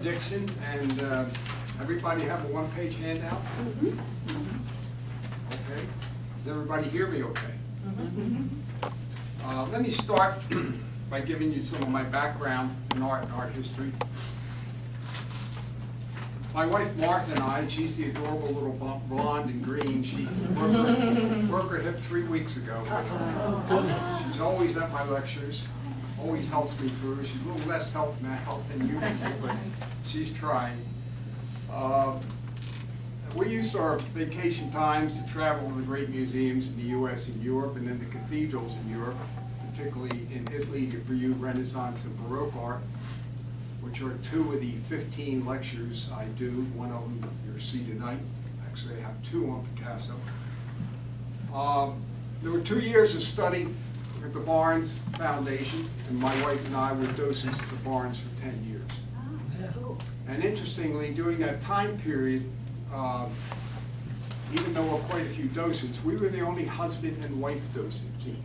Dixon, and everybody have a one-page handout? Okay. Does everybody hear me okay? Let me start by giving you some of my background in art and art history. My wife Martha and I, she's the adorable little blonde and green, she broke her hip 3 weeks ago. She's always at my lectures, always helps me through. She's a little less help now than usual, but she's trying. We used our vacation times to travel to the great museums in the U.S. and Europe, and then the cathedrals in Europe, particularly in Italy, to view Renaissance and Baroque art, which are 2 of the 15 lectures I do. One of them you'll see tonight. Actually, I have 2 on Picasso. There were 2 years of study at the Barnes Foundation, and my wife and I were docents at the Barnes for 10 years. And interestingly, during that time period, even though we're quite a few docents, we were the only husband and wife docent team,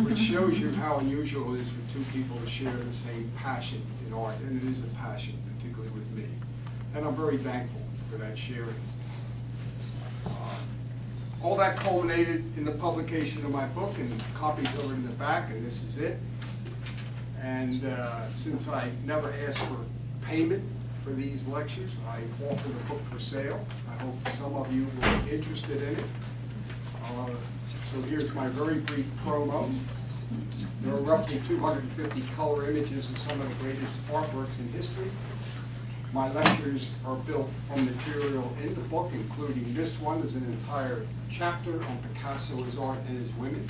which shows you how unusual it is for 2 people to share the same passion in art, and it is a passion, particularly with me. And I'm very thankful for that sharing. All that culminated in the publication of my book, and copies are in the back, and this is it. And since I never asked for payment for these lectures, I offer the book for sale. I hope some of you will be interested in it. So here's my very brief promo. There are roughly 250 color images of some of the greatest artworks in history. My lectures are built from material in the book, including this one is an entire chapter on Picasso, his art, and his women.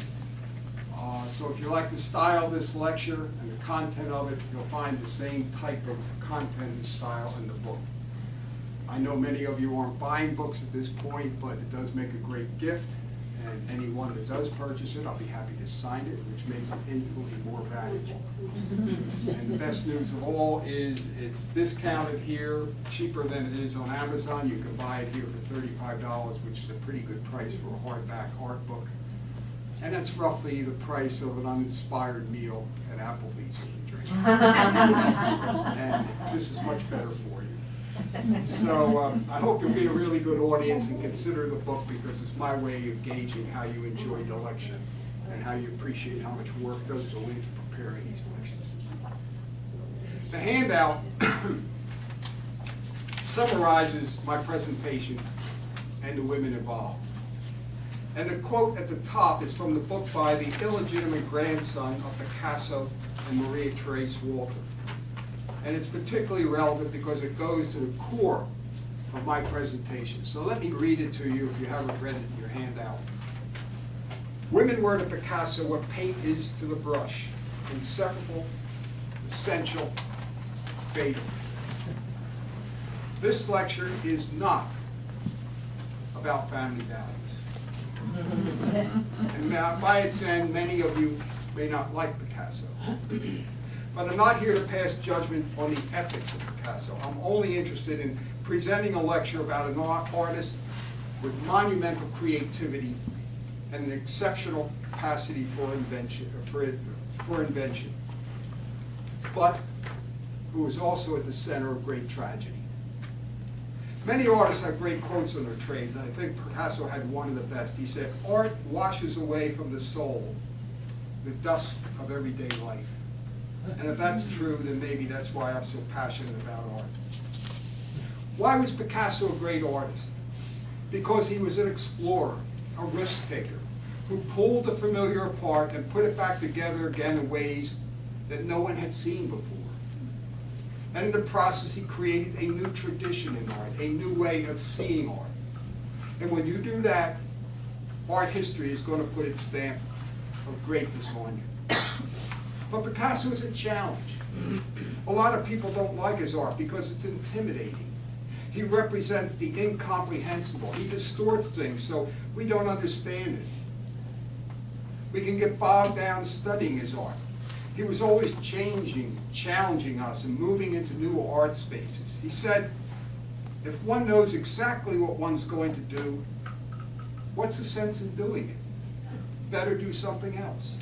So if you like the style of this lecture and the content of it, you'll find the same type of content and style in the book. I know many of you aren't buying books at this point, but it does make a great gift. And anyone that does purchase it, I'll be happy to sign it, which makes it infinitely more valuable. And the best news of all is it's discounted here, cheaper than it is on Amazon. You can buy it here for $35, which is a pretty good price for a hardback art book. And that's roughly the price of an uninspired meal at Applebee's with a drink. And this is much better for you. So I hope you'll be a really good audience and consider the book, because it's my way of gauging how you enjoyed the lecture and how you appreciate how much work goes into preparing these lectures. The handout summarizes my presentation and the women involved. And the quote at the top is from the book by the illegitimate grandson of Picasso and Maria Therese Walter. And it's particularly relevant because it goes to the core of my presentation. So let me read it to you if you haven't read it in your handout. Women were to Picasso what paint is to the brush: inseparable, essential, fatal. This lecture is not about family values. And by its end, many of you may not like Picasso. But I'm not here to pass judgment on the ethics of Picasso. I'm only interested in presenting a lecture about an artist with monumental creativity and an exceptional capacity for invention, but who is also at the center of great tragedy. Many artists have great quotes on their trade, and I think Picasso had one of the best. He said, "Art washes away from the soul the dust of everyday life." And if that's true, then maybe that's why I'm so passionate about art. Why was Picasso a great artist? Because he was an explorer, a risk taker, who pulled the familiar apart and put it back together again in ways that no one had seen before. And in the process, he created a new tradition in art, a new way of seeing art. And when you do that, art history is going to put its stamp of greatness on you. But Picasso is a challenge. A lot of people don't like his art because it's intimidating. He represents the incomprehensible. He distorts things so we don't understand it. We can get bogged down studying his art. He was always changing, challenging us, and moving into new art spaces. He said, if one knows exactly what one's going to do, what's the sense in doing it? Better do something else.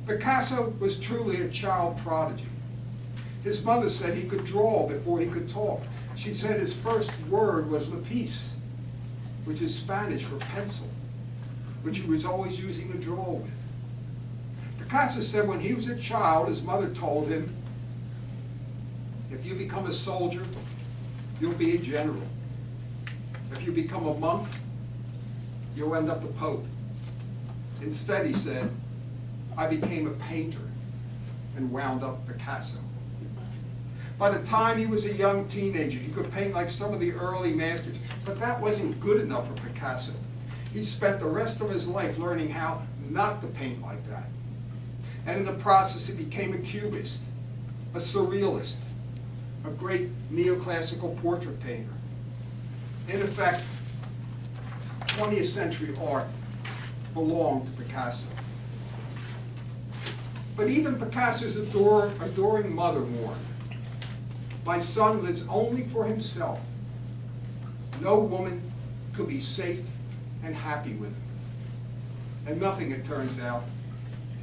Picasso was truly a child prodigy. His mother said he could draw before he could talk. She said his first word was lapis, which is Spanish for pencil, which he was always using to draw with. Picasso said when he was a child, his mother told him, if you become a soldier, you'll be a general. If you become a monk, you'll end up a pope. Instead, he said, I became a painter and wound up Picasso. By the time he was a young teenager, he could paint like some of the early masters, but that wasn't good enough for Picasso. He spent the rest of his life learning how not to paint like that. And in the process, he became a cubist, a surrealist, a great neoclassical portrait painter. In effect, 20th century art belonged to Picasso. But even Picasso's adoring mother warned, my son lives only for himself. No woman could be safe and happy with him. And nothing, it turns out,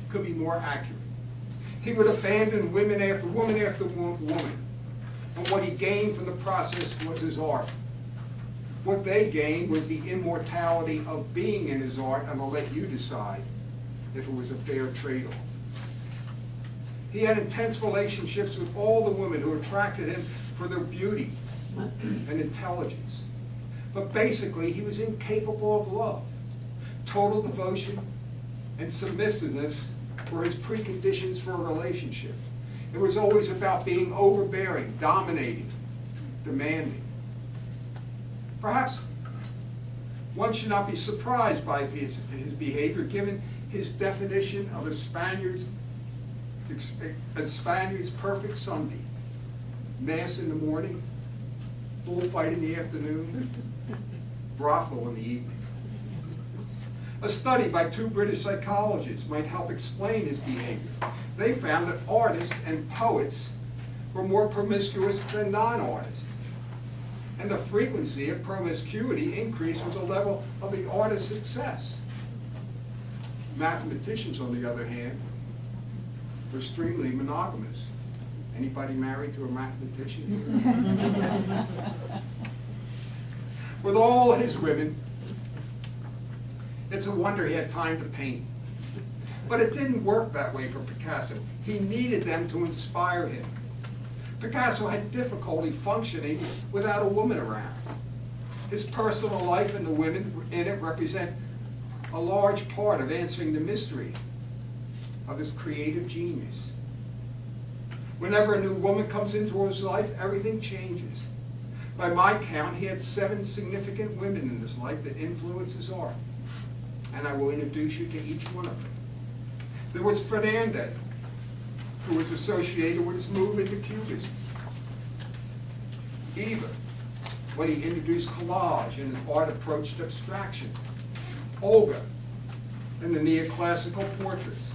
could be more accurate. He would abandon woman after woman, and what he gained from the process was his art. What they gained was the immortality of being in his art, and I'll let you decide if it was a fair trade-off. He had intense relationships with all the women who attracted him for their beauty and intelligence. But basically, he was incapable of love. Total devotion and submissiveness were his preconditions for a relationship. It was always about being overbearing, dominating, demanding. Perhaps one should not be surprised by his behavior, given his definition of a Spaniard's perfect Sunday. Mass in the morning, bullfight in the afternoon, brothel in the evening. A study by 2 British psychologists might help explain his behavior. They found that artists and poets were more promiscuous than non-artists. And the frequency of promiscuity increased with the level of the artist's success. Mathematicians, on the other hand, were extremely monogamous. Anybody married to a mathematician? With all his women, it's a wonder he had time to paint. But it didn't work that way for Picasso. He needed them to inspire him. Picasso had difficulty functioning without a woman around. His personal life and the women in it represent a large part of answering the mystery of his creative genius. Whenever a new woman comes into his life, everything changes. By my count, he had 7 significant women in his life that influenced his art. And I will introduce you to each one of them. There was Fernanda, who was associated with his move into Cubism. Eva, when he introduced collage and his art approached abstraction. Olga, in the neoclassical portraits.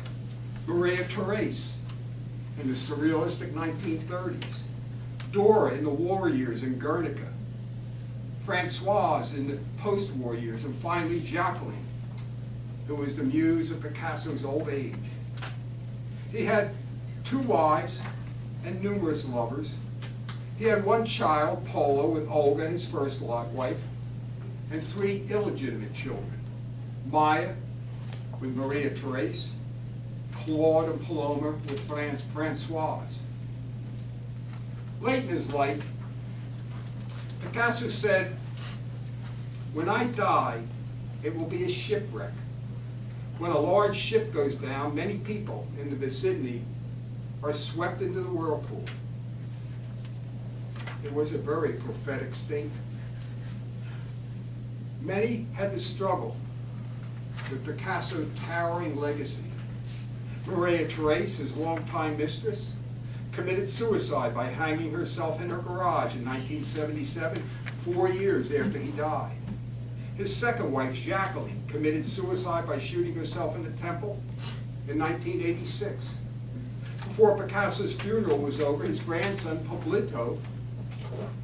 Maria Therese, in the surrealistic 1930s. Dora in the war years in Guernica. Françoise in the post-war years. And finally, Jacqueline, who was the muse of Picasso's old age. He had 2 wives and numerous lovers. He had 1 child, Polo, with Olga, his first wife, and 3 illegitimate children. Maya with Maria Therese, Claude and Paloma with Françoise. Late in his life, Picasso said, when I die, it will be a shipwreck. When a large ship goes down, many people in the vicinity are swept into the whirlpool. It was a very prophetic statement. Many had to struggle with Picasso's towering legacy. Maria Therese, his longtime mistress, committed suicide by hanging herself in her garage in 1977, 4 years after he died. His second wife, Jacqueline, committed suicide by shooting herself in the temple in 1986. Before Picasso's funeral was over, his grandson, Pablito,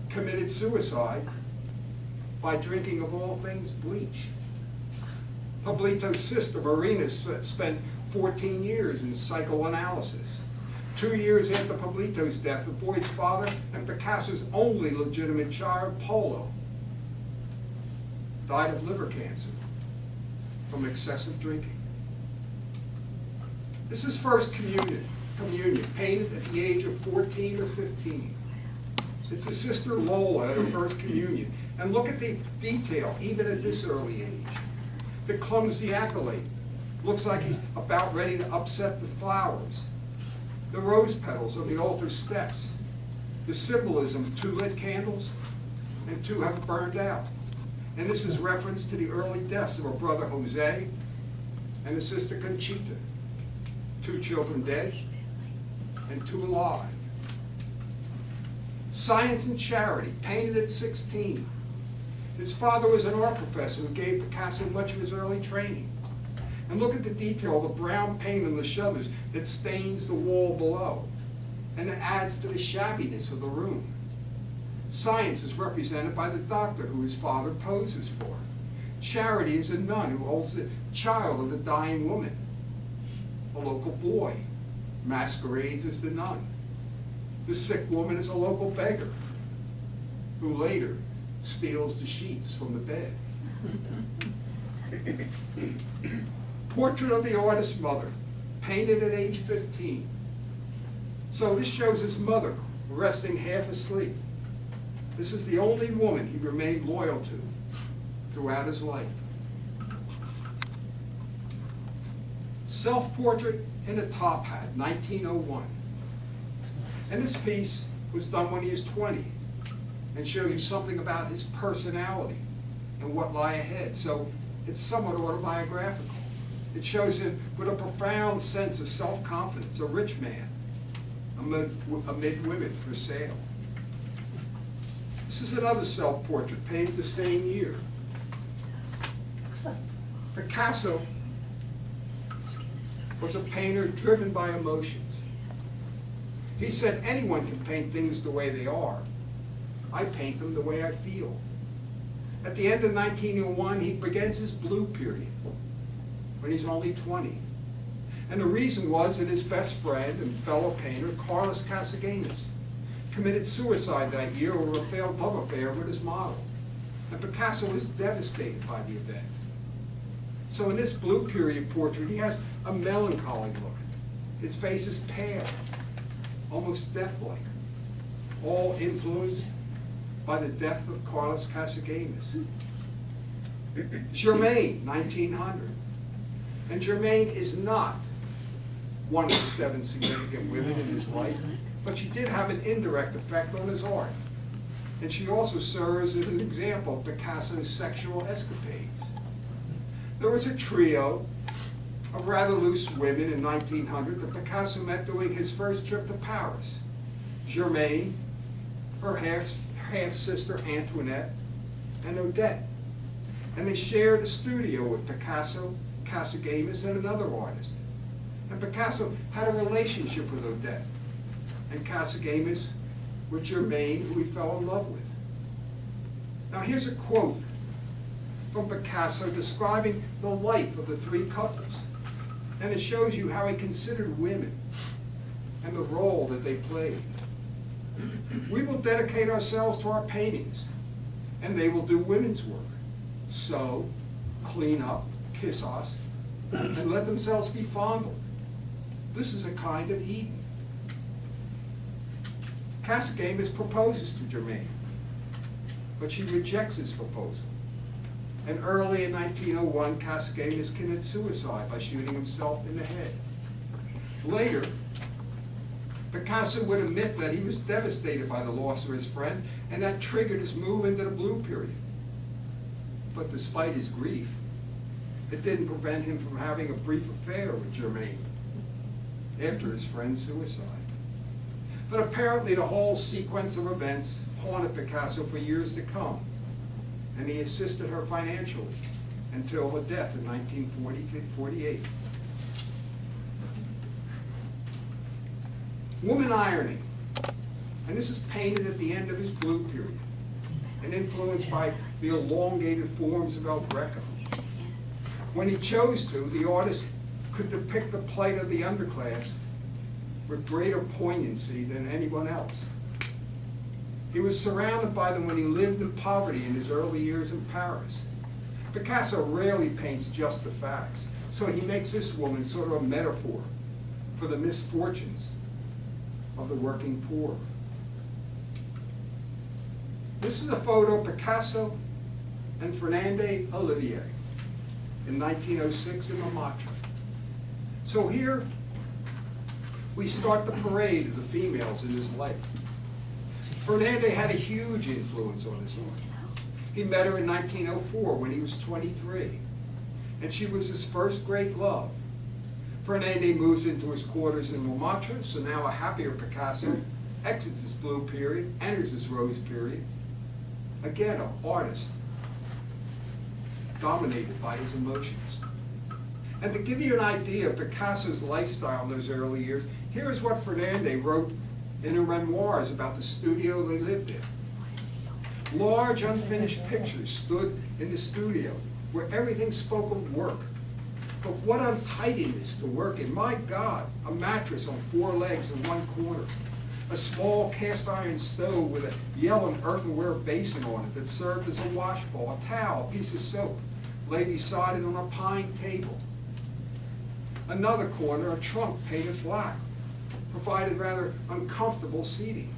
committed suicide by drinking, of all things, bleach. Pablito's sister, Marina, spent 14 years in psychoanalysis. 2 years after Pablito's death, the boy's father and Picasso's only legitimate child, Polo, died of liver cancer from excessive drinking. This is first communion, painted at the age of 14 or 15. It's his sister Lola at her first communion. And look at the detail, even at this early age. The clumsy accolade. Looks like he's about ready to upset the flowers. The rose petals on the altar steps. The symbolism, 2 lit candles and 2 have burned out. And this is reference to the early deaths of her brother Jose and his sister Conchita. 2 children dead and 2 alive. Science and Charity, painted at 16. His father was an art professor who gave Picasso much of his early training. And look at the detail, the brown paint on the shutters that stains the wall below. And it adds to the shabbiness of the room. Science is represented by the doctor who his father poses for. Charity is a nun who holds the child of the dying woman. A local boy masquerades as the nun. The sick woman is a local beggar who later steals the sheets from the bed. Portrait of the artist's mother, painted at age 15. So this shows his mother resting half asleep. This is the only woman he remained loyal to throughout his life. Self-portrait in a top hat, 1901. And this piece was done when he was 20 and shows you something about his personality and what lie ahead. So it's somewhat autobiographical. It shows him with a profound sense of self-confidence, a rich man amid women for sale. This is another self-portrait painted the same year. Picasso was a painter driven by emotions. He said, anyone can paint things the way they are. I paint them the way I feel. At the end of 1901, he begins his blue period, when he's only 20. And the reason was that his best friend and fellow painter, Carlos Casagemas, committed suicide that year over a failed love affair with his model. And Picasso was devastated by the event. So in this blue period portrait, he has a melancholy look. His face is pale, almost death-like, all influenced by the death of Carlos Casagemas. Germaine, 1900. And Germaine is not one of the 7 significant women in his life, but she did have an indirect effect on his art. And she also serves as an example of Picasso's sexual escapades. There was a trio of rather loose women in 1900 that Picasso met during his first trip to Paris. Germaine, her half-sister Antoinette, and Odette. And they shared a studio with Picasso, Casagemas, and another artist. And Picasso had a relationship with Odette, and Casagemas with Germaine, who he fell in love with. Now here's a quote from Picasso describing the life of the 3 couples. And it shows you how he considered women and the role that they played. We will dedicate ourselves to our paintings, and they will do women's work. Sew, clean up, kiss us, and let themselves be fondled. This is a kind of Eden. Casagemas proposes to Germaine, but she rejects his proposal. And early in 1901, Casagemas commits suicide by shooting himself in the head. Later, Picasso would admit that he was devastated by the loss of his friend, and that triggered his move into the blue period. But despite his grief, it didn't prevent him from having a brief affair with Germaine after his friend's suicide. But apparently the whole sequence of events haunted Picasso for years to come, and he assisted her financially until her death in 1948. Woman ironing, and this is painted at the end of his blue period and influenced by the elongated forms of El Greco. When he chose to, the artist could depict the plight of the underclass with greater poignancy than anyone else. He was surrounded by them when he lived in poverty in his early years in Paris. Picasso rarely paints just the facts, so he makes this woman sort of a metaphor for the misfortunes of the working poor. This is a photo of Picasso and Fernande Olivier in 1906 in Montmartre. So here we start the parade of the females in his life. Fernande had a huge influence on his life. He met her in 1904 when he was 23, and she was his first great love. Fernande moves into his quarters in Montmartre, so now a happier Picasso exits his blue period, enters his rose period. Again, an artist dominated by his emotions. And to give you an idea of Picasso's lifestyle in those early years, here is what Fernande wrote in her memoirs about the studio they lived in. Large unfinished pictures stood in the studio where everything spoke of work. But what untidiness to work in. My God, a mattress on 4 legs in one corner. A small cast iron stove with a yellow earthenware basin on it that served as a washbowl, a towel, a piece of soap, lay beside it on a pine table. Another corner, a trunk painted black, provided rather uncomfortable seating.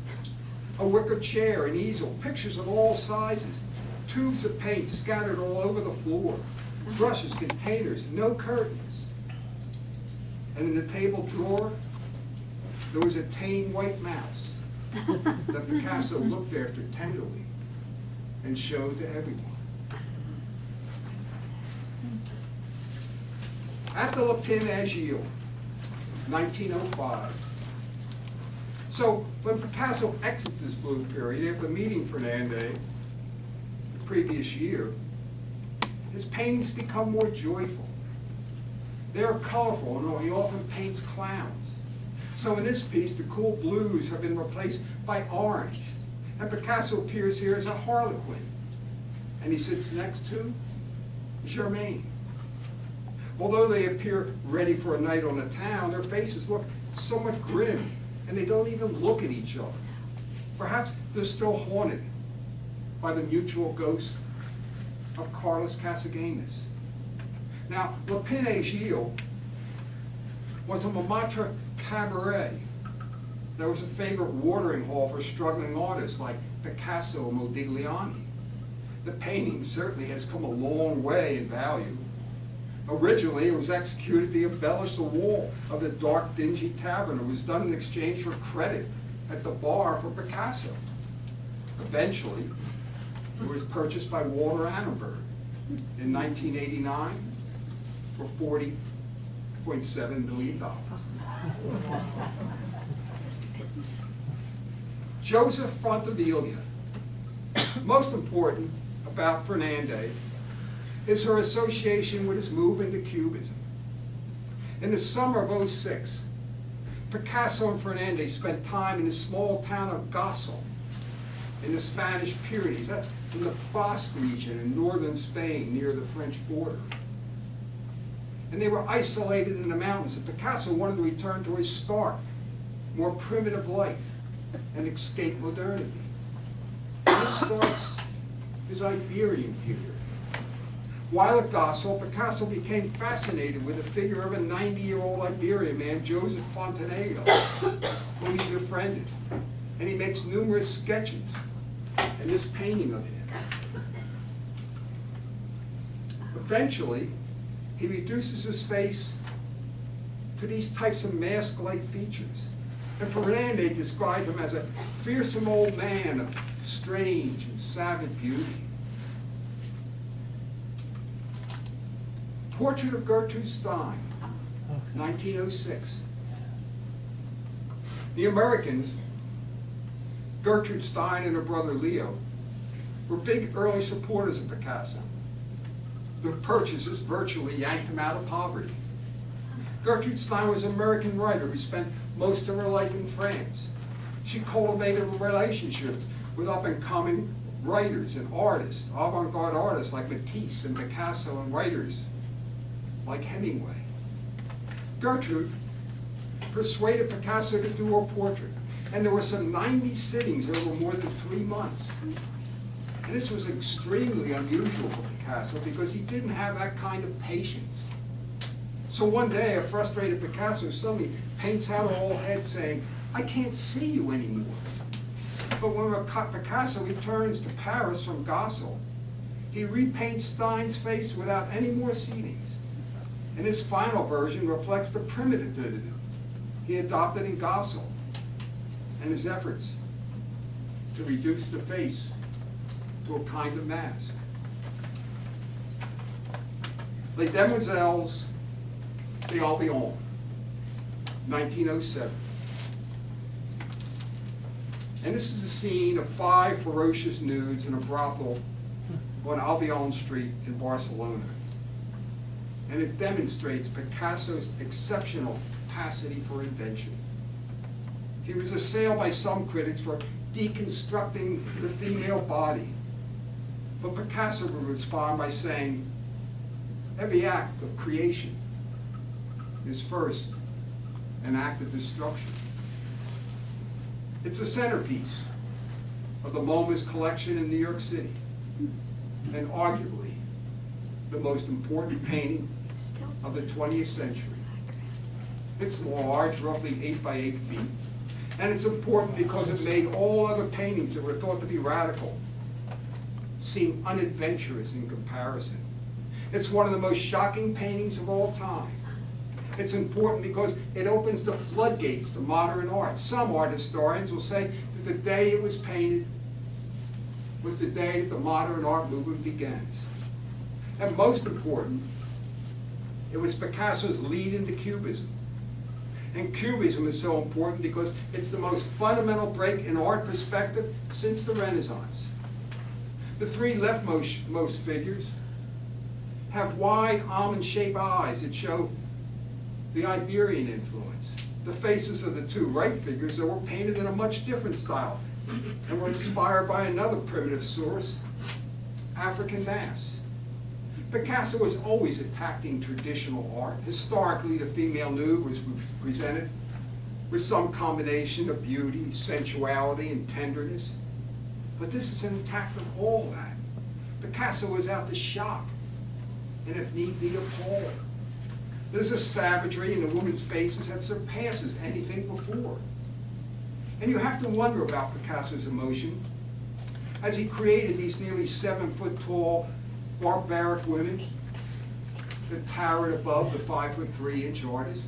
A wicker chair, an easel, pictures of all sizes, tubes of paint scattered all over the floor, brushes, containers, no curtains. And in the table drawer, there was a tame white mouse that Picasso looked after tenderly and showed to everyone. At the Lapin Agile, 1905. So when Picasso exits his blue period after meeting Fernande the previous year, his paintings become more joyful. They are colorful, and he often paints clowns. So in this piece, the cool blues have been replaced by orange, and Picasso appears here as a harlequin, and he sits next to Germaine. Although they appear ready for a night on the town, their faces look somewhat grim, and they don't even look at each other. Perhaps they're still haunted by the mutual ghost of Carlos Casagemas. Now, Lapin Agile was a Montmartre cabaret that was a favorite watering hole for struggling artists like Picasso and Modigliani. The painting certainly has come a long way in value. Originally, it was executed to embellish the wall of the dark, dingy tavern. It was done in exchange for credit at the bar for Picasso. Eventually, it was purchased by Walter Annenberg in 1989 for $40.7 million. Joseph Fontevilla. Most important about Fernande is her association with his move into Cubism. In the summer of '06, Picasso and Fernande spent time in the small town of Gossel in the Spanish Pyrenees. That's in the Basque region in northern Spain near the French border. And they were isolated in the mountains, and Picasso wanted to return to his stark, more primitive life and escape modernity. And this starts his Iberian period. While at Gossel, Picasso became fascinated with the figure of a 90-year-old Iberian man, Joseph Fontanella, whom he befriended. And he makes numerous sketches and this painting of him. Eventually, he reduces his face to these types of mask-like features. And Fernande described him as a fearsome old man of strange and savage beauty. Portrait of Gertrude Stein, 1906. The Americans, Gertrude Stein and her brother Leo, were big early supporters of Picasso. Their purchases virtually yanked him out of poverty. Gertrude Stein was an American writer who spent most of her life in France. She cultivated relationships with up-and-coming writers and artists, avant-garde artists like Matisse and Picasso, and writers like Hemingway. Gertrude persuaded Picasso to do a portrait. And there were some 90 sittings over more than 3 months. And this was extremely unusual for Picasso because he didn't have that kind of patience. So one day, a frustrated Picasso suddenly paints out a whole head saying, "I can't see you anymore." But when Picasso returns to Paris from Gossel, he repaints Stein's face without any more seedings. And his final version reflects the primitivity he adopted in Gossel and his efforts to reduce the face to a kind of mask. Les Demoiselles d'Albion, 1907. And this is a scene of 5 ferocious nudes in a brothel on Albion Street in Barcelona. And it demonstrates Picasso's exceptional capacity for invention. He was assailed by some critics for deconstructing the female body. But Picasso would respond by saying, every act of creation is first an act of destruction. It's a centerpiece of the MoMA's collection in New York City, and arguably the most important painting of the 20th century. It's large, roughly 8 by 8 feet, and it's important because it made all other paintings that were thought to be radical seem unadventurous in comparison. It's one of the most shocking paintings of all time. It's important because it opens the floodgates to modern art. Some art historians will say that the day it was painted was the day that the modern art movement begins. And most important, it was Picasso's lead into Cubism. And Cubism is so important because it's the most fundamental break in art perspective since the Renaissance. The 3 leftmost figures have wide almond-shaped eyes that show the Iberian influence. The faces of the 2 right figures that were painted in a much different style and were inspired by another primitive source, African mass. Picasso was always attacking traditional art. Historically, the female nude was presented with some combination of beauty, sensuality, and tenderness. But this is an attack of all that. Picasso was out to shock, and if need be, appall. There's a savagery in the woman's faces that surpasses anything before. And you have to wonder about Picasso's emotion as he created these nearly 7-foot-tall barbaric women that towered above the 5'3" artist.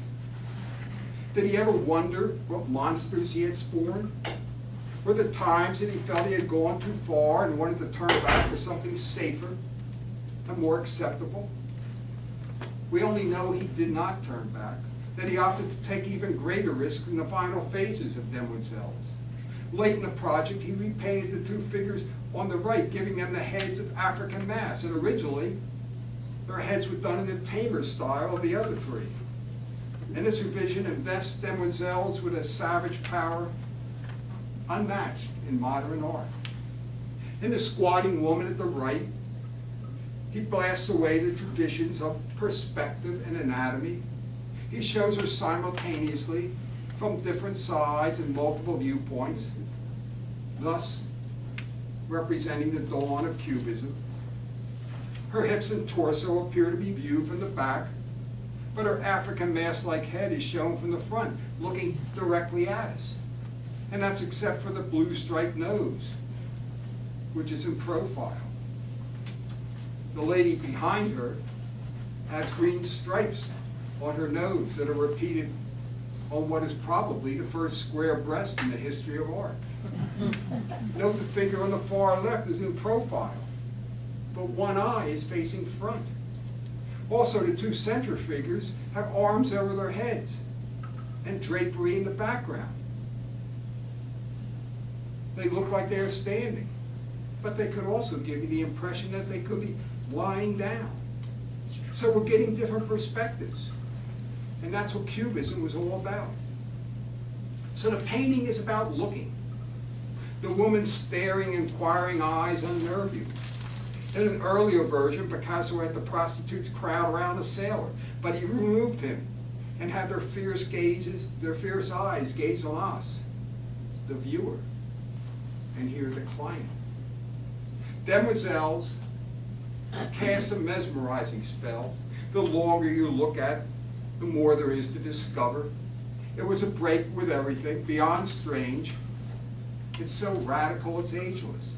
Did he ever wonder what monsters he had spawned? Were the times that he felt he had gone too far and wanted to turn back to something safer and more acceptable? We only know he did not turn back, that he opted to take even greater risks in the final phases of Demoiselles. Late in the project, he repainted the 2 figures on the right, giving them the heads of African mass, and originally, their heads were done in the tamer style of the other 3. And this revision invests Demoiselles with a savage power unmatched in modern art. In the squatting woman at the right, he blasts away the traditions of perspective and anatomy. He shows her simultaneously from different sides and multiple viewpoints, thus representing the dawn of Cubism. Her hips and torso appear to be viewed from the back, but her African mask-like head is shown from the front, looking directly at us. And that's except for the blue striped nose, which is in profile. The lady behind her has green stripes on her nose that are repeated on what is probably the first square breast in the history of art. Note the figure on the far left is in profile, but one eye is facing front. Also, the 2 center figures have arms over their heads and drapery in the background. They look like they are standing, but they could also give you the impression that they could be lying down. So we're getting different perspectives. And that's what Cubism was all about. So the painting is about looking. The woman's staring, inquiring eyes unnerve you. In an earlier version, Picasso had the prostitutes crowd around a sailor, but he removed him and had their fierce eyes gaze on us, the viewer, and hear the client. Demoiselles cast a mesmerizing spell. The longer you look at, the more there is to discover. It was a break with everything, beyond strange. It's so radical, it's ageless.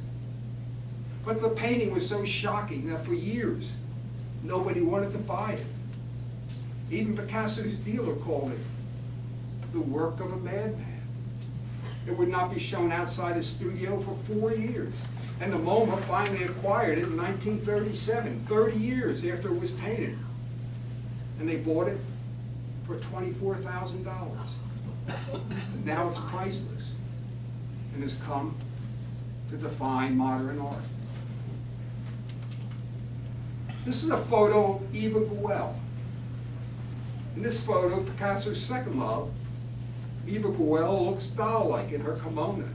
But the painting was so shocking that for years, nobody wanted to buy it. Even Picasso's dealer called it the work of a madman. It would not be shown outside his studio for 4 years. And the MoMA finally acquired it in 1937, 30 years after it was painted. And they bought it for $24,000. Now it's priceless and has come to define modern art. This is a photo of Eva Guel. In this photo, Picasso's second love, Eva Guel looks doll-like in her kimono.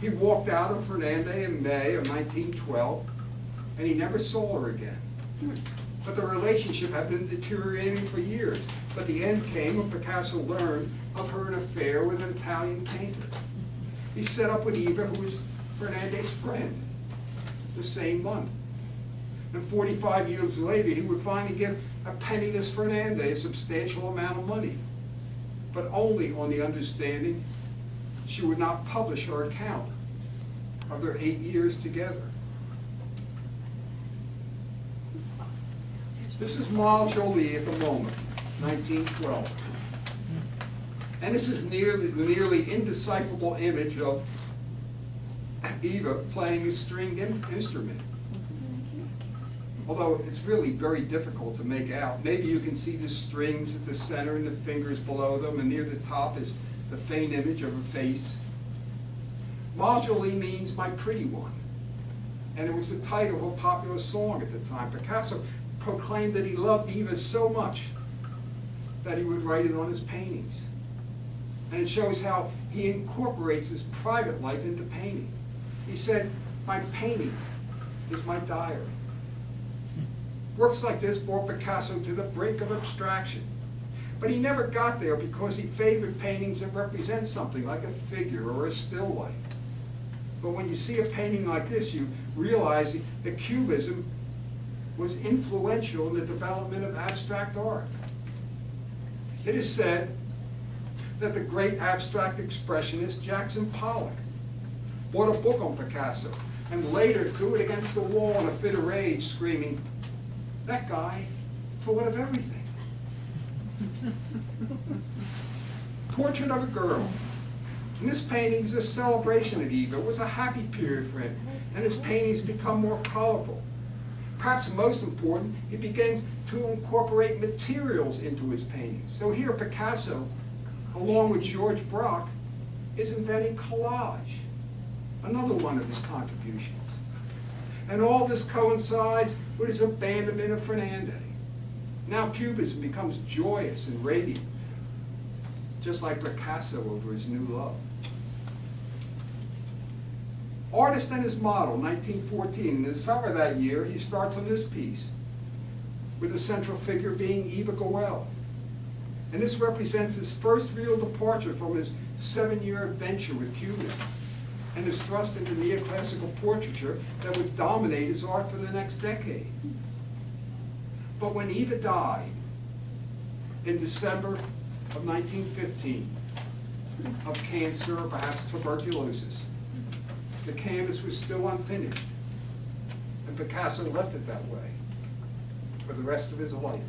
He walked out of Fernandez in May of 1912, and he never saw her again. But the relationship had been deteriorating for years. But the end came when Picasso learned of her affair with an Italian painter. He set up with Eva, who was Fernandez's friend, the same month. And 45 years later, he would finally give a penniless Fernandez a substantial amount of money, but only on the understanding she would not publish her account of their 8 years together. This is Mal Jolie at the moment, 1912. And this is the nearly indecipherable image of Eva playing a stringed instrument. Although it's really very difficult to make out. Maybe you can see the strings at the center and the fingers below them, and near the top is the faint image of a face. Mal Jolie means my pretty one. And it was the title of a popular song at the time. Picasso proclaimed that he loved Eva so much that he would write it on his paintings. And it shows how he incorporates his private life into painting. He said, my painting is my diary. Works like this brought Picasso to the brink of abstraction. But he never got there because he favored paintings that represent something like a figure or a still life. But when you see a painting like this, you realize that Cubism was influential in the development of abstract art. It is said that the great abstract expressionist Jackson Pollock bought a book on Picasso and later threw it against the wall in a fit of rage, screaming, "That guy thought of everything." Portrait of a Girl. And this painting is a celebration of Eva. It was a happy period for him, and his paintings become more colorful. Perhaps most important, he begins to incorporate materials into his paintings. So here Picasso, along with George Braque, is inventing collage, another one of his contributions. And all this coincides with his abandonment of Fernandez. Now Cubism becomes joyous and radiant, just like Picasso over his new love. Artist and his model, 1914. In the summer of that year, he starts on this piece, with the central figure being Eva Guel. And this represents his first real departure from his 7-year adventure with Cubism, and is thrust into neoclassical portraiture that would dominate his art for the next decade. But when Eva died in December of 1915 of cancer or perhaps tuberculosis, the canvas was still unfinished, and Picasso left it that way for the rest of his life.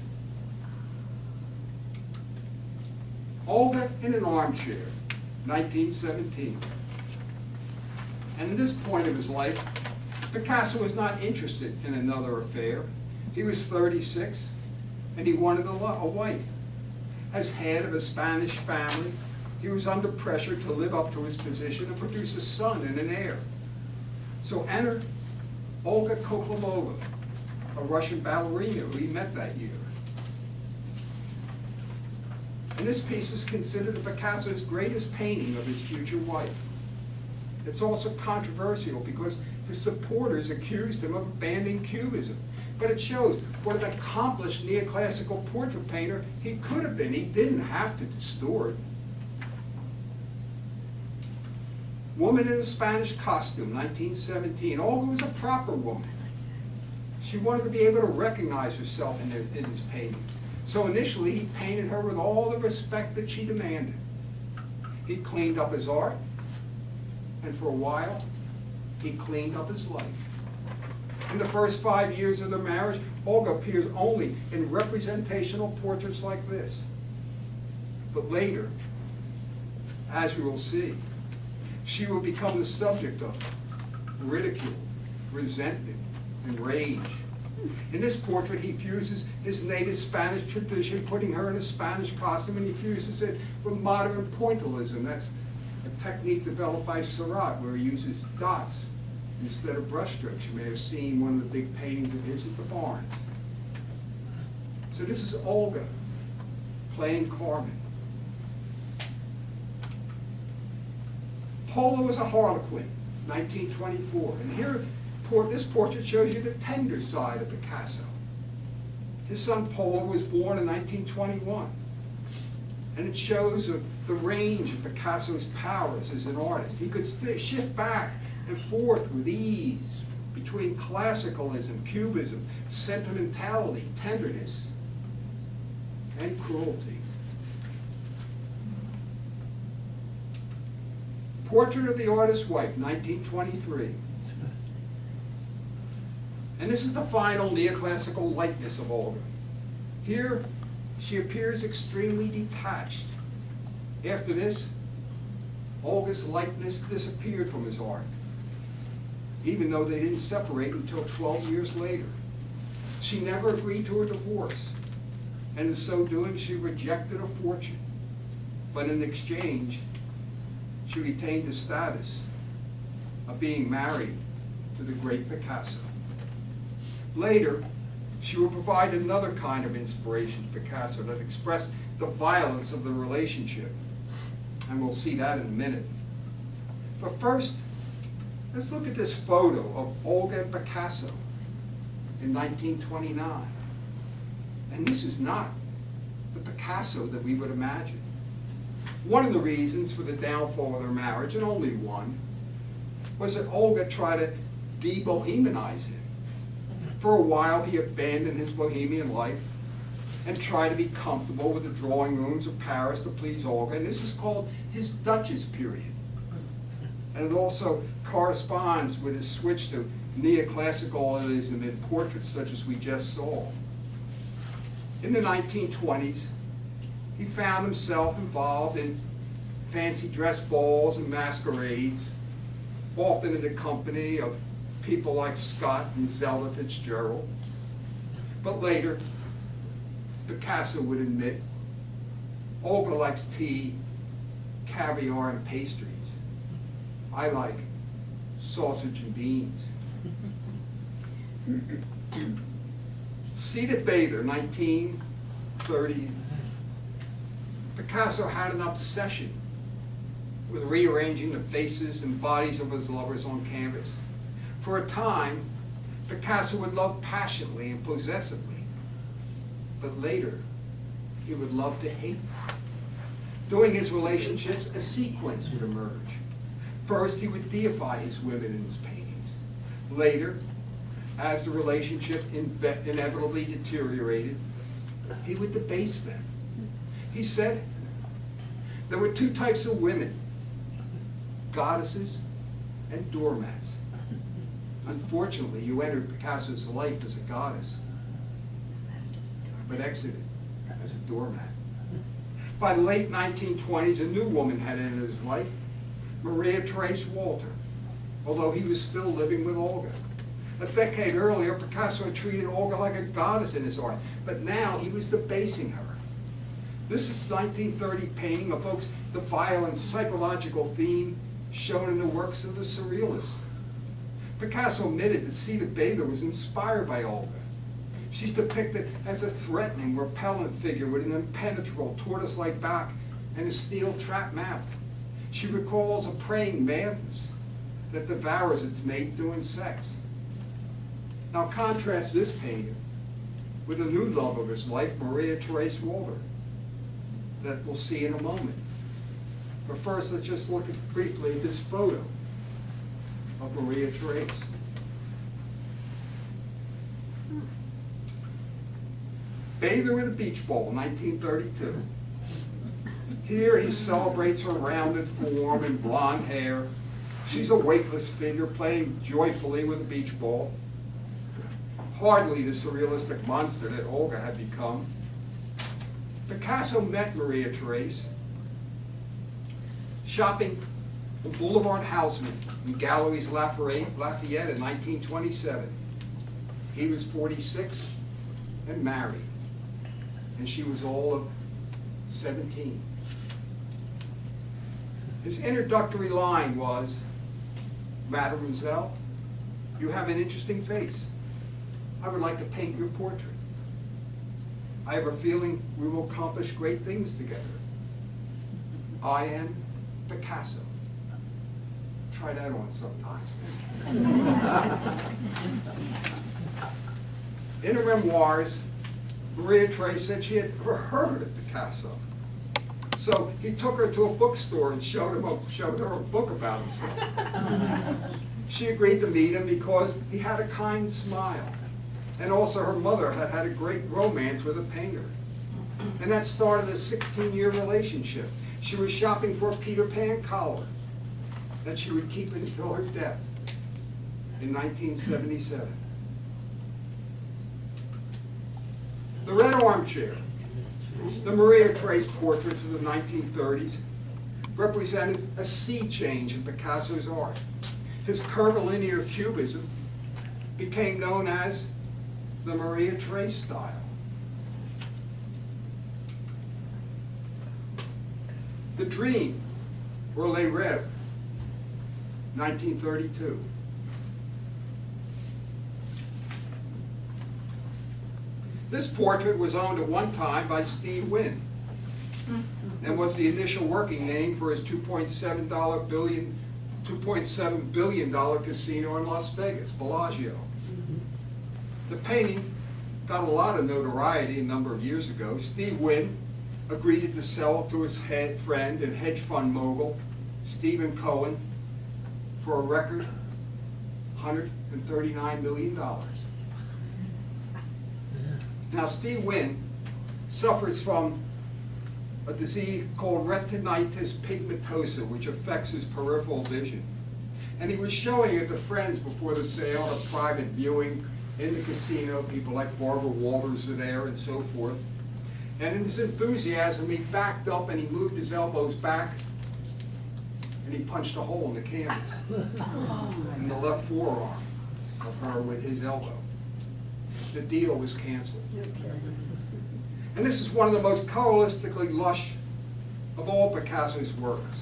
Olga in an Armchair, 1917. And at this point of his life, Picasso was not interested in another affair. He was 36, and he wanted a wife. As head of a Spanish family, he was under pressure to live up to his position and produce a son and an heir. So enter Olga Koklamova, a Russian ballerina who he met that year. And this piece is considered Picasso's greatest painting of his future wife. It's also controversial because his supporters accused him of abandoning Cubism But it shows what an accomplished neoclassical portrait painter he could have been. He didn't have to distort. Woman in a Spanish costume, 1917. Olga was a proper woman. She wanted to be able to recognize herself in his paintings. So initially he painted her with all the respect that she demanded. He cleaned up his art, and for a while, he cleaned up his life. In the first 5 years of their marriage, Olga appears only in representational portraits like this. But later, as we will see, she will become the subject of ridicule, resentment, and rage. In this portrait, he fuses his native Spanish tradition, putting her in a Spanish costume, and he fuses it with modern pointillism. That's a technique developed by Seurat, where he uses dots instead of brushstrokes. You may have seen one of the big paintings of his at the Barnes. So this is Olga playing Carmen. Polo was a harlequin, 1924. And here, this portrait shows you the tender side of Picasso. His son Polo was born in 1921. And it shows the range of Picasso's powers as an artist. He could shift back and forth with ease between classicalism, cubism, sentimentality, tenderness, and cruelty. Portrait of the Artist's Wife, 1923. And this is the final neoclassical likeness of Olga. Here, she appears extremely detached. After this, Olga's likeness disappeared from his art, even though they didn't separate until 12 years later. She never agreed to a divorce, and in so doing, she rejected a fortune. But in exchange, she retained the status of being married to the great Picasso. Later, she would provide another kind of inspiration to Picasso that expressed the violence of the relationship. And we'll see that in a minute. But first, let's look at this photo of Olga and Picasso in 1929. And this is not the Picasso that we would imagine. One of the reasons for the downfall of their marriage, and only one, was that Olga tried to de-Bohemianize him. For a while, he abandoned his bohemian life and tried to be comfortable with the drawing rooms of Paris to please Olga, and this is called his Duchess period. And it also corresponds with his switch to neoclassicalism in portraits such as we just saw. In the 1920s, he found himself involved in fancy dress balls and masquerades, often in the company of people like Scott and Zelda Fitzgerald. But later, Picasso would admit, Olga likes tea, caviar, and pastries. I like sausage and beans. Seated Bather, 1930. Picasso had an obsession with rearranging the faces and bodies of his lovers on canvas. For a time, Picasso would love passionately and possessively, but later, he would love to hate. During his relationships, a sequence would emerge. First, he would deify his women in his paintings. Later, as the relationship inevitably deteriorated, he would debase them. He said there were two types of women, goddesses and doormats. Unfortunately, you entered Picasso's life as a goddess, but exited as a doormat. By the late 1920s, a new woman had entered his life, Maria Therese Walter, although he was still living with Olga. A decade earlier, Picasso had treated Olga like a goddess in his art, but now he was debasing her. This is 1930 painting evokes the violent psychological theme shown in the works of the Surrealists. Picasso admitted that Seated Bather was inspired by Olga. She's depicted as a threatening, repellent figure with an impenetrable tortoise-like back and a steel trap mouth. She recalls a praying madness that devours its mate during sex. Now contrast this painting with a new love of his life, Maria Therese Walter, that we'll see in a moment. But first, let's just look briefly at this photo of Maria Therese. Bather at a beach ball, 1932. Here he celebrates her rounded form and blonde hair. She's a weightless figure playing joyfully with a beach ball. Hardly the surrealistic monster that Olga had become. Picasso met Maria Therese shopping on Boulevard Haussmann in Galleries Lafayette in 1927. He was 46 and married, and she was all of 17. His introductory line was, "Mademoiselle, you have an interesting face. I would like to paint your portrait. I have a feeling we will accomplish great things together. I am Picasso." Try that on sometimes. In her memoirs, Maria Therese said she had never heard of Picasso. So he took her to a bookstore and showed her a book about himself. She agreed to meet him because he had a kind smile. And also her mother had had a great romance with a painter. And that started a 16-year relationship. She was shopping for a Peter Pan collar that she would keep until her death in 1977. The red armchair, the Maria Therese portraits of the 1930s, represented a sea change in Picasso's art. His curvilinear cubism became known as the Maria Therese style. The Dream, or Les Rêves, 1932. This portrait was owned at one time by Steve Wynn and was the initial working name for his $2.7 billion casino in Las Vegas, Bellagio. The painting got a lot of notoriety a number of years ago. Steve Wynn agreed to sell it to his friend and hedge fund mogul, Stephen Cohen, for a record $139 million. Now, Steve Wynn suffers from a disease called retinitis pigmentosa, which affects his peripheral vision. And he was showing it to friends before the sale, a private viewing in the casino. People like Barbara Walters are there and so forth. And in his enthusiasm, he backed up and he moved his elbows back and he punched a hole in the canvas in the left forearm of her with his elbow. The deal was canceled. And this is one of the most coloristically lush of all Picasso's works.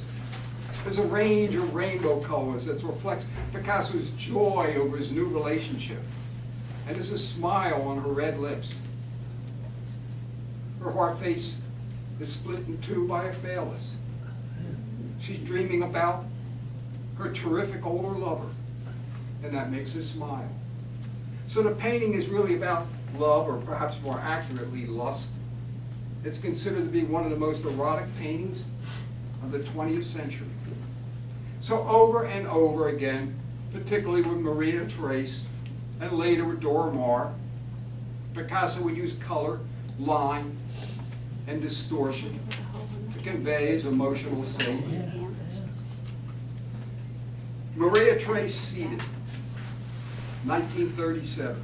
There's a range of rainbow colors that reflects Picasso's joy over his new relationship. And there's a smile on her red lips. Her heart face is split in two by a phallus. She's dreaming about her terrific older lover, and that makes her smile. So the painting is really about love, or perhaps more accurately, lust. It's considered to be one of the most erotic paintings of the 20th century. So over and over again, particularly with Maria Therese, and later with Dora Maar, Picasso would use color, line, and distortion to convey his emotional state. Maria Therese Seated, 1937.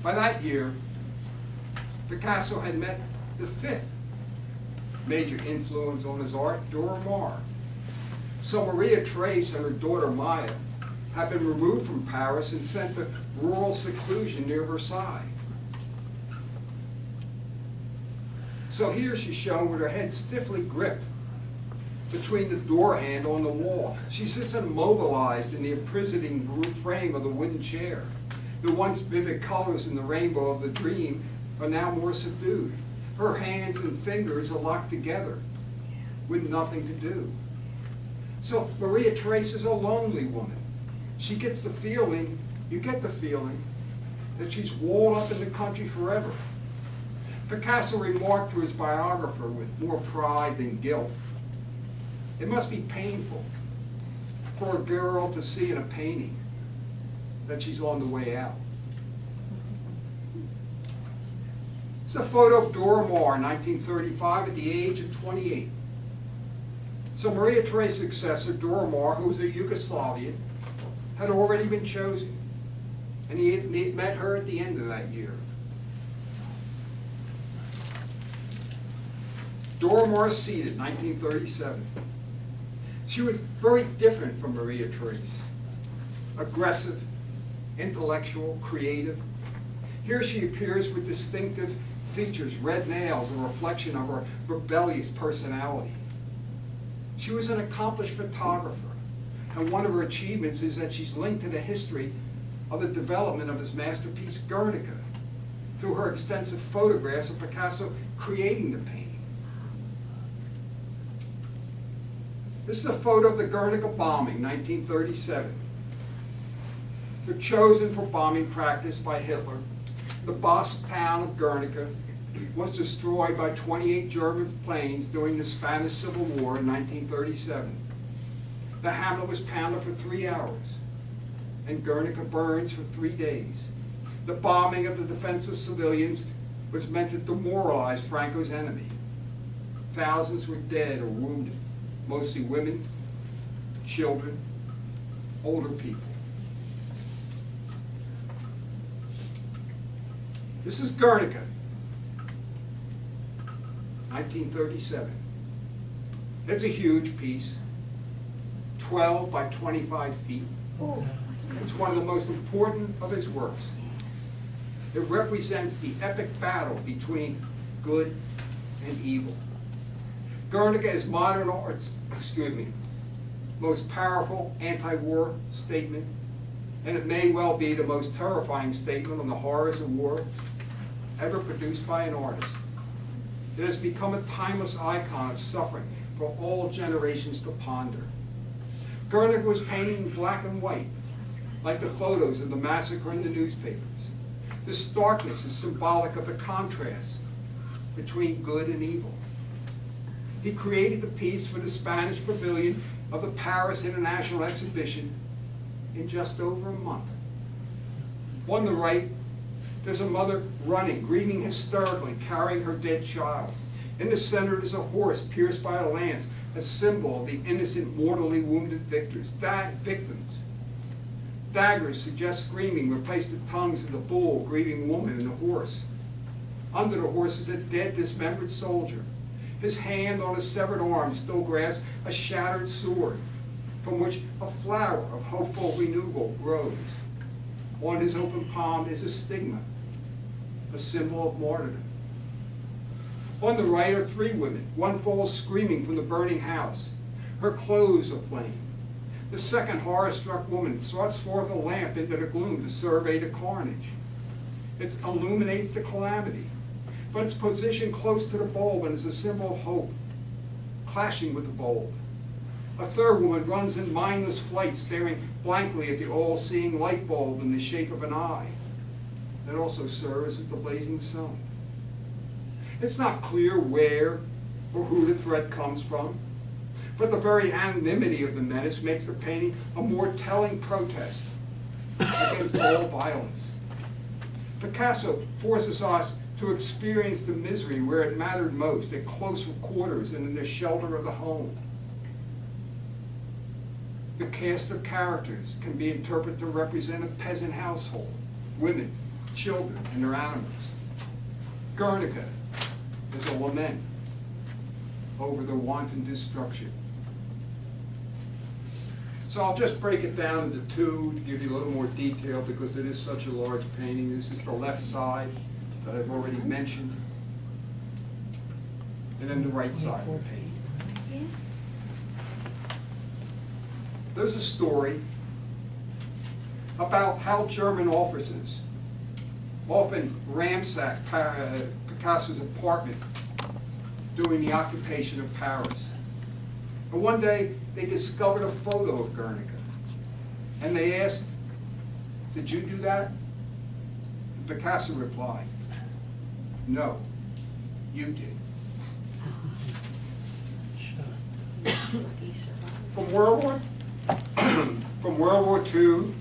By that year, Picasso had met the fifth major influence on his art, Dora Maar. So Maria Therese and her daughter Maya had been removed from Paris and sent to rural seclusion near Versailles. So here she's shown with her head stiffly gripped between the door handle and the wall. She sits immobilized in the imprisoning frame of the wooden chair. The once vivid colors in the rainbow of the dream are now more subdued. Her hands and fingers are locked together with nothing to do. So Maria Therese is a lonely woman, She gets the feeling, you get the feeling, that she's walled up in the country forever. Picasso remarked to his biographer with more pride than guilt, "It must be painful for a girl to see in a painting that she's on the way out." It's a photo of Dora Maar, 1935, at the age of 28. So Maria Theresa's successor, Dora Maar, who was a Yugoslavian, had already been chosen, and he had met her at the end of that year. Dora Maar seated, 1937. She was very different from Maria Theresa. Aggressive, intellectual, creative. Here she appears with distinctive features, red nails, a reflection of her rebellious personality. She was an accomplished photographer, and one of her achievements is that she's linked to the history of the development of his masterpiece, Guernica, through her extensive photographs of Picasso creating the painting. This is a photo of the Guernica bombing, 1937. They're chosen for bombing practice by Hitler. The Basque town of Guernica was destroyed by 28 German planes during the Spanish Civil War in 1937. The hamlet was pounded for 3 hours, and Guernica burns for 3 days. The bombing of the defenseless civilians was meant to demoralize Franco's enemy. Thousands were dead or wounded, mostly women, children, older people. This is Guernica, 1937. It's a huge piece, 12 by 25 feet. It's one of the most important of his works. It represents the epic battle between good and evil. Guernica is modern art's, most powerful anti-war statement, and it may well be the most terrifying statement on the horrors of war ever produced by an artist. It has become a timeless icon of suffering for all generations to ponder. Guernica was painted in black and white, like the photos of the massacre in the newspapers. This starkness is symbolic of the contrast between good and evil. He created the piece for the Spanish pavilion of the Paris International Exhibition in just over a month. On the right, there's a mother running, grieving hysterically, carrying her dead child. In the center, there's a horse pierced by a lance, a symbol of the innocent, mortally wounded victims. Daggers suggest screaming, replace the tongues of the bull, grieving woman, and the horse. Under the horse is a dead, dismembered soldier. His hand on his severed arm still grasps a shattered sword, from which a flower of hopeful renewal grows. On his open palm is a stigma, a symbol of martyrdom. On the right are 3 women. One falls screaming from the burning house. Her clothes aflame. The second horror-struck woman thrusts forth a lamp into the gloom to survey the carnage. It illuminates the calamity, but it's positioned close to the bulb and is a symbol of hope, clashing with the bulb. A third woman runs in mindless flight, staring blankly at the all-seeing light bulb in the shape of an eye. It also serves as the blazing sun. It's not clear where or who the threat comes from, but the very anonymity of the menace makes the painting a more telling protest against all violence. Picasso forces us to experience the misery where it mattered most, at close quarters and in the shelter of the home. The cast of characters can be interpreted to represent a peasant household, women, children, and their animals. Guernica is a lament over the wanton destruction. So I'll just break it down into 2 to give you a little more detail because it is such a large painting. This is the left side that I've already mentioned, and then the right side of the painting. There's a story about how German officers often ransacked Picasso's apartment during the occupation of Paris. And one day, they discovered a photo of Guernica. And they asked, "Did you do that?" Picasso replied, "No, you did." From World War II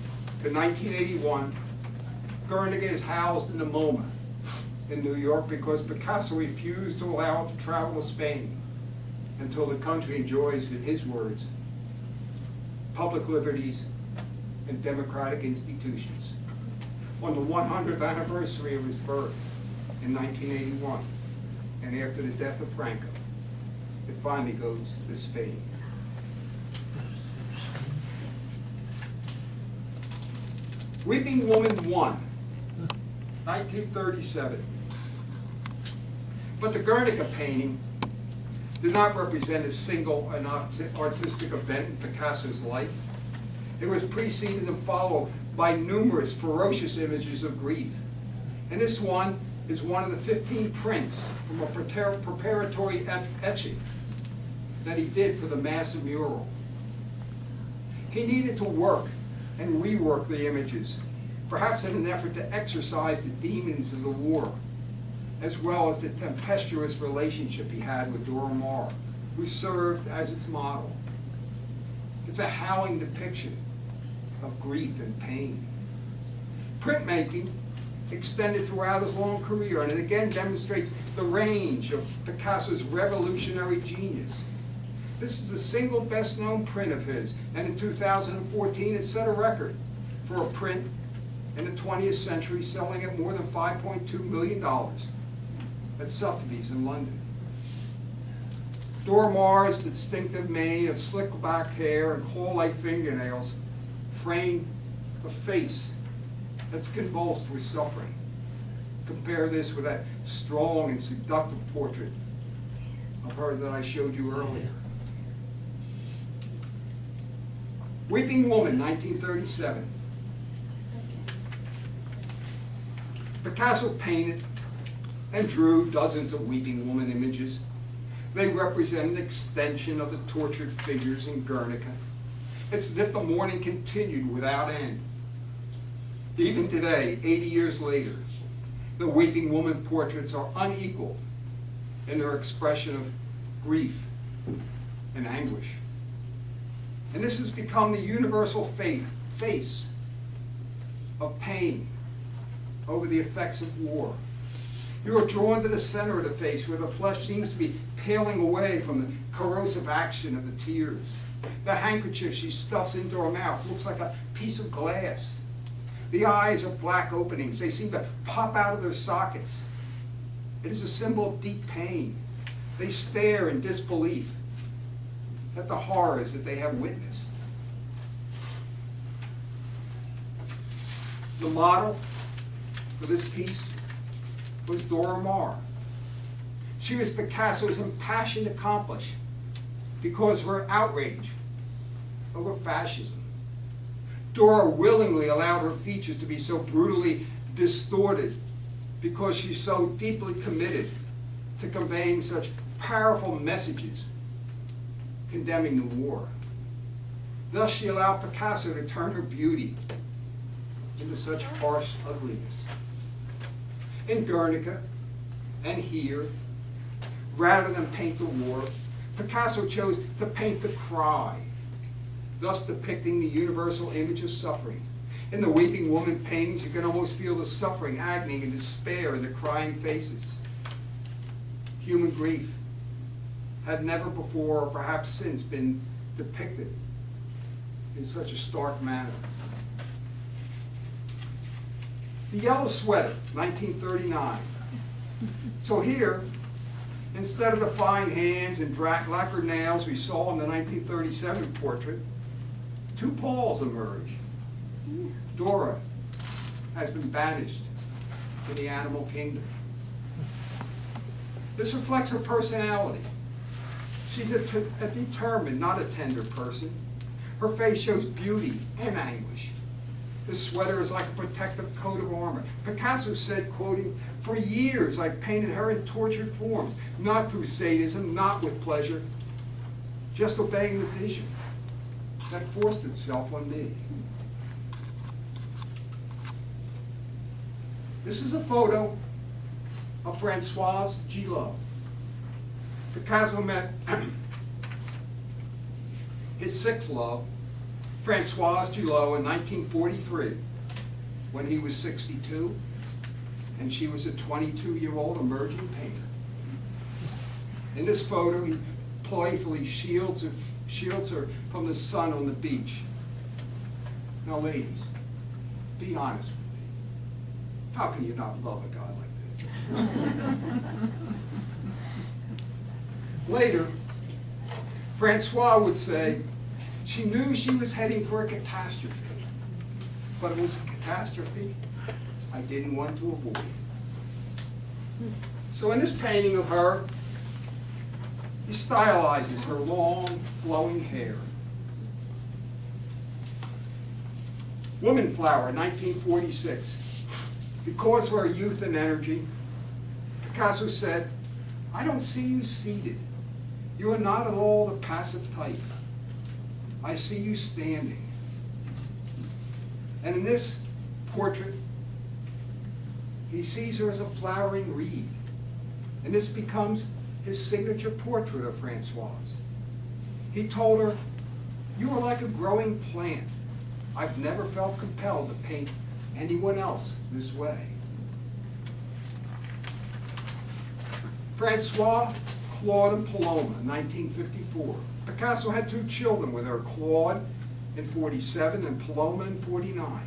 to 1981, Guernica is housed in the MoMA in New York because Picasso refused to allow it to travel to Spain until the country enjoys, in his words, public liberties and democratic institutions. On the 100th anniversary of his birth in 1981, and after the death of Franco, it finally goes to Spain. Weeping Woman 1, 1937. But the Guernica painting did not represent a single and artistic event in Picasso's life. It was preceded and followed by numerous ferocious images of grief. And this one is one of the 15 prints from a preparatory etching that he did for the massive mural. He needed to work and rework the images, perhaps in an effort to exorcise the demons of the war, as well as the tempestuous relationship he had with Dora Maar, who served as its model. It's a howling depiction of grief and pain. Printmaking extended throughout his long career, and it again demonstrates the range of Picasso's revolutionary genius. This is the single best-known print of his, and in 2014 it set a record for a print in the 20th century, selling at more than $5.2 million at Sotheby's in London. Dora Maar's distinctive mane of slick back hair and claw-like fingernails frame a face that's convulsed with suffering. Compare this with that strong and seductive portrait of her that I showed you earlier. Weeping Woman, 1937. Picasso painted and drew dozens of weeping woman images. They represent an extension of the tortured figures in Guernica. It's as if the mourning continued without end. Even today, 80 years later, the weeping woman portraits are unequal in their expression of grief and anguish. And this has become the universal face of pain over the effects of war. You are drawn to the center of the face where the flesh seems to be paling away from the corrosive action of the tears. The handkerchief she stuffs into her mouth looks like a piece of glass. The eyes are black openings. They seem to pop out of their sockets. It is a symbol of deep pain. They stare in disbelief at the horrors that they have witnessed. The model for this piece was Dora Maar. She was Picasso's impassioned accomplice because of her outrage over fascism. Dora willingly allowed her features to be so brutally distorted because she's so deeply committed to conveying such powerful messages condemning the war. Thus she allowed Picasso to turn her beauty into such harsh ugliness. In Guernica and here, rather than paint the war, Picasso chose to paint the cry, thus depicting the universal image of suffering. In the weeping woman paintings, you can almost feel the suffering, agony, and despair in the crying faces. Human grief had never before, or perhaps since, been depicted in such a stark manner. The Yellow Sweater, 1939. So here, instead of the fine hands and lacquered nails we saw in the 1937 portrait, two paws emerge. Dora has been banished to the animal kingdom. This reflects her personality. She's a determined, not a tender person. Her face shows beauty and anguish. This sweater is like a protective coat of armor. Picasso said, quoting, "For years I painted her in tortured forms, not through sadism, not with pleasure, just obeying the vision that forced itself on me." This is a photo of Francoise Gillot. Picasso met his sixth love, Francoise Gillot, in 1943, when he was 62, and she was a 22-year-old emerging painter. In this photo, he playfully shields her from the sun on the beach. Now, ladies, be honest with me. How can you not love a guy like this? Later, Francois would say she knew she was heading for a catastrophe, but it was a catastrophe I didn't want to avoid. So in this painting of her, he stylizes her long, flowing hair. Woman Flower, 1946. Because of her youth and energy, Picasso said, "I don't see you seated. You are not at all the passive type. I see you standing." And in this portrait, he sees her as a flowering reed. And this becomes his signature portrait of Francoise. He told her, "You are like a growing plant. I've never felt compelled to paint anyone else this way." Francois, Claude, and Paloma, 1954. Picasso had two children with her, Claude in 47 and Paloma in 49.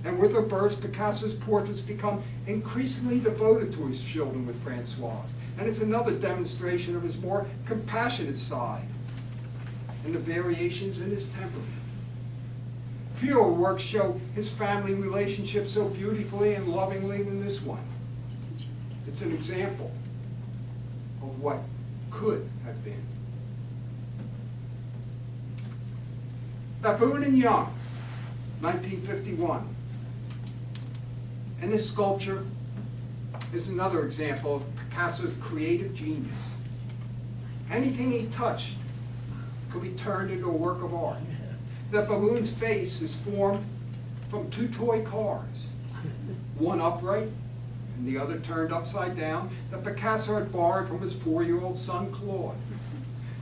And with her birth, Picasso's portraits become increasingly devoted to his children with Francoise. And it's another demonstration of his more compassionate side and the variations in his temperament. Fewer works show his family relationship so beautifully and lovingly than this one. It's an example of what could have been. Baboon and Young, 1951. And this sculpture is another example of Picasso's creative genius. Anything he touched could be turned into a work of art. The baboon's face is formed from two toy cars, one upright and the other turned upside down, that Picasso had borrowed from his 4-year-old son, Claude.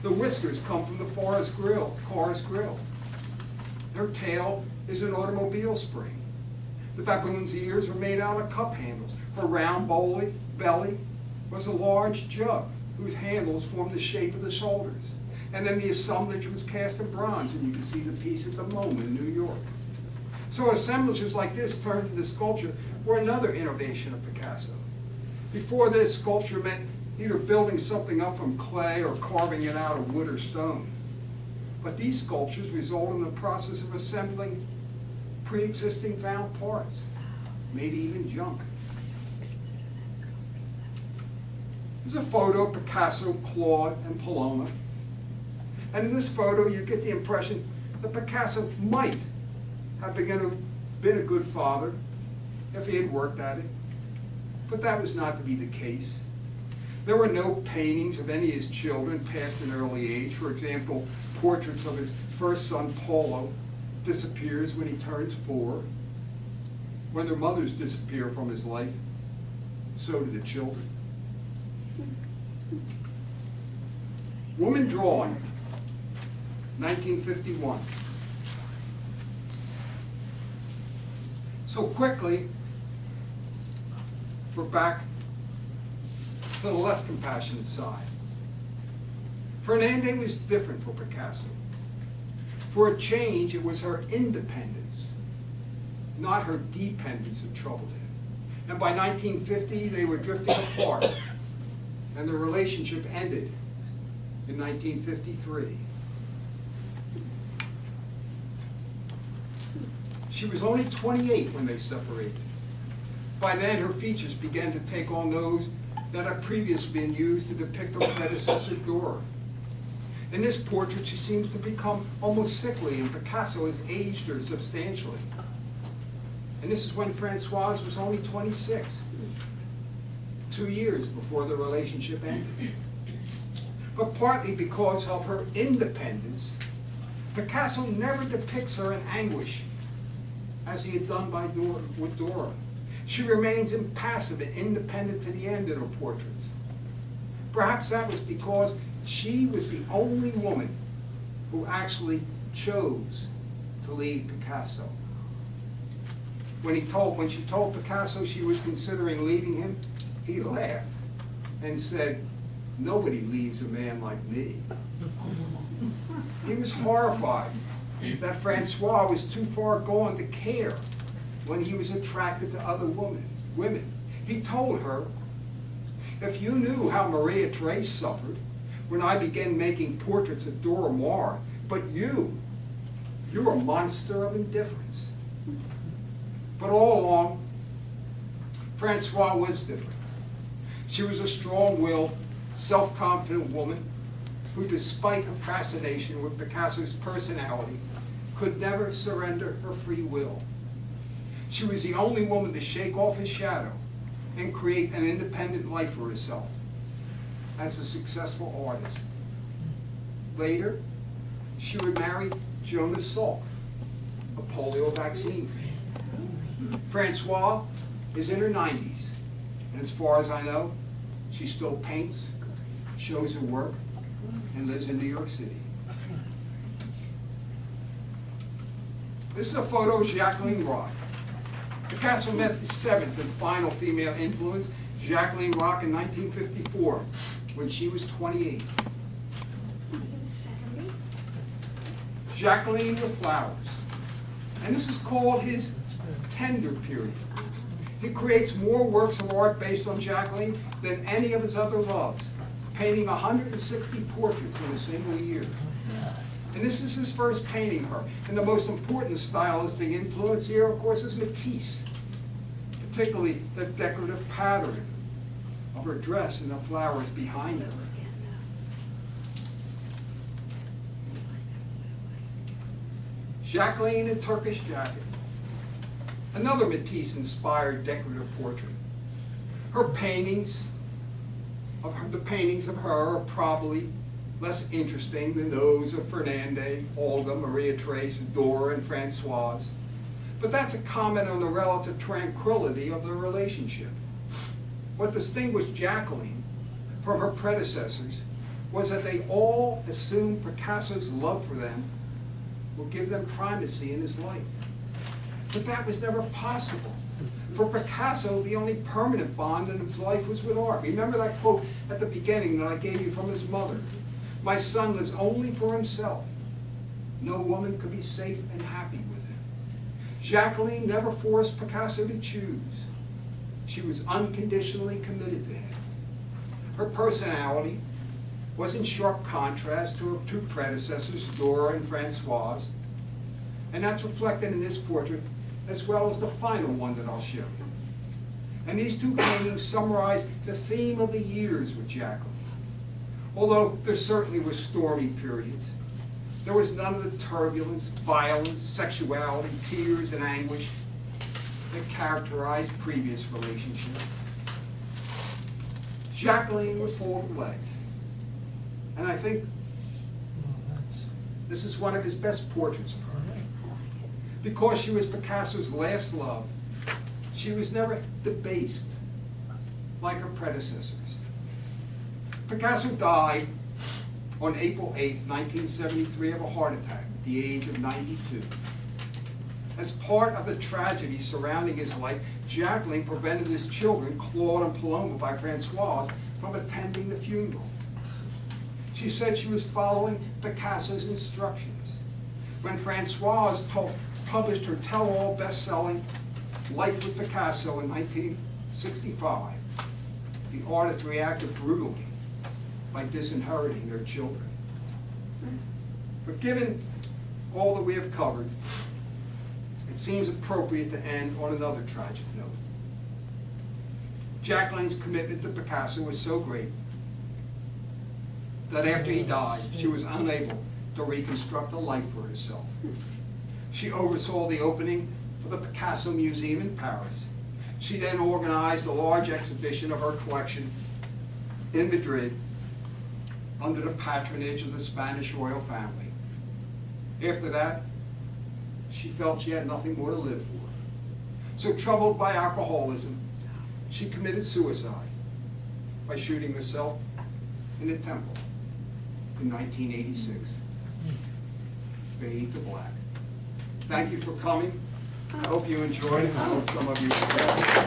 The whiskers come from the car's grill. Their tail is an automobile spring. The baboon's ears were made out of cup handles. Her round belly was a large jug whose handles formed the shape of the shoulders. And then the assemblage was cast in bronze, and you can see the piece at the MoMA in New York. So assemblages like this turned into sculpture were another innovation of Picasso. Before this, sculpture meant either building something up from clay or carving it out of wood or stone. But these sculptures result in the process of assembling pre-existing found parts, maybe even junk. There's a photo of Picasso, Claude, and Paloma. And in this photo, you get the impression that Picasso might have been a good father if he had worked at it. But that was not to be the case. There were no paintings of any of his children past an early age. For example, portraits of his first son, Paulo, disappears when he turns 4. When their mothers disappear from his life, so do the children. Woman Drawing, 1951. So quickly, we're back to the less compassionate side. Fernande was different for Picasso. For a change, it was her independence, not her dependence, that troubled him. And by 1950, they were drifting apart, and the relationship ended in 1953. She was only 28 when they separated. By then, her features began to take on those that had previously been used to depict her predecessor, Dora. In this portrait, she seems to become almost sickly, and Picasso has aged her substantially. And this is when Francoise was only 26, 2 years before the relationship ended. But partly because of her independence, Picasso never depicts her in anguish, as he had done with Dora. She remains impassive and independent to the end in her portraits. Perhaps that was because she was the only woman who actually chose to leave Picasso. When she told Picasso she was considering leaving him, he laughed and said, "Nobody leaves a man like me." He was horrified that Francois was too far gone to care when he was attracted to other women. He told her, "If you knew how Maria Therese suffered when I began making portraits of Dora Maar, but you're a monster of indifference." But all along, Francois was different. She was a strong-willed, self-confident woman who, despite her fascination with Picasso's personality, could never surrender her free will. She was the only woman to shake off his shadow and create an independent life for herself as a successful artist. Later, she would marry Jonas Salk, a polio vaccine fan. Francois is in her 90s, and as far as I know, she still paints, shows her work, and lives in New York City. This is a photo of Jacqueline Rock. Picasso met his seventh and final female influence, Jacqueline Rock, in 1954, when she was 28. Jacqueline with flowers. And this is called his tender period. He creates more works of art based on Jacqueline than any of his other loves, painting 160 portraits in a single year. And this is his first painting of her. And the most important stylistic influence here, of course, is Matisse, particularly the decorative pattern of her dress and the flowers behind her. Jacqueline in Turkish jacket. Another Matisse-inspired decorative portrait. The paintings of her are probably less interesting than those of Fernande, Olga, Maria Therese, Dora, and Françoise. But that's a comment on the relative tranquility of their relationship. What distinguished Jacqueline from her predecessors was that they all assumed Picasso's love for them would give them primacy in his life. But that was never possible. For Picasso, the only permanent bond in his life was with art. Remember that quote at the beginning that I gave you from his mother? "My son lives only for himself. No woman could be safe and happy with him." Jacqueline never forced Picasso to choose. She was unconditionally committed to him. Her personality was in sharp contrast to her two predecessors, Dora and Françoise, and that's reflected in this portrait as well as the final one that I'll show you. And these two paintings summarize the theme of the years with Jacqueline. Although there certainly were stormy periods, there was none of the turbulence, violence, sexuality, tears, and anguish that characterized previous relationships. Jacqueline with folded legs. And I think this is one of his best portraits of her. Because she was Picasso's last love, she was never debased like her predecessors. Picasso died on April 8, 1973 of a heart attack at the age of 92. As part of the tragedy surrounding his life, Jacqueline prevented his children, Claude and Paloma by Françoise, from attending the funeral. She said she was following Picasso's instructions. When Françoise published her tell-all best-selling Life with Picasso in 1965, the artist reacted brutally by disinheriting their children. But given all that we have covered, it seems appropriate to end on another tragic note. Jacqueline's commitment to Picasso was so great that after he died, she was unable to reconstruct a life for herself. She oversaw the opening of the Picasso Museum in Paris. She then organized a large exhibition of her collection in Madrid under the patronage of the Spanish royal family. After that, she felt she had nothing more to live for. So troubled by alcoholism, she committed suicide by shooting herself in a temple in 1986. Fade to black. Thank you for coming. I hope you enjoyed it. I hope some of you.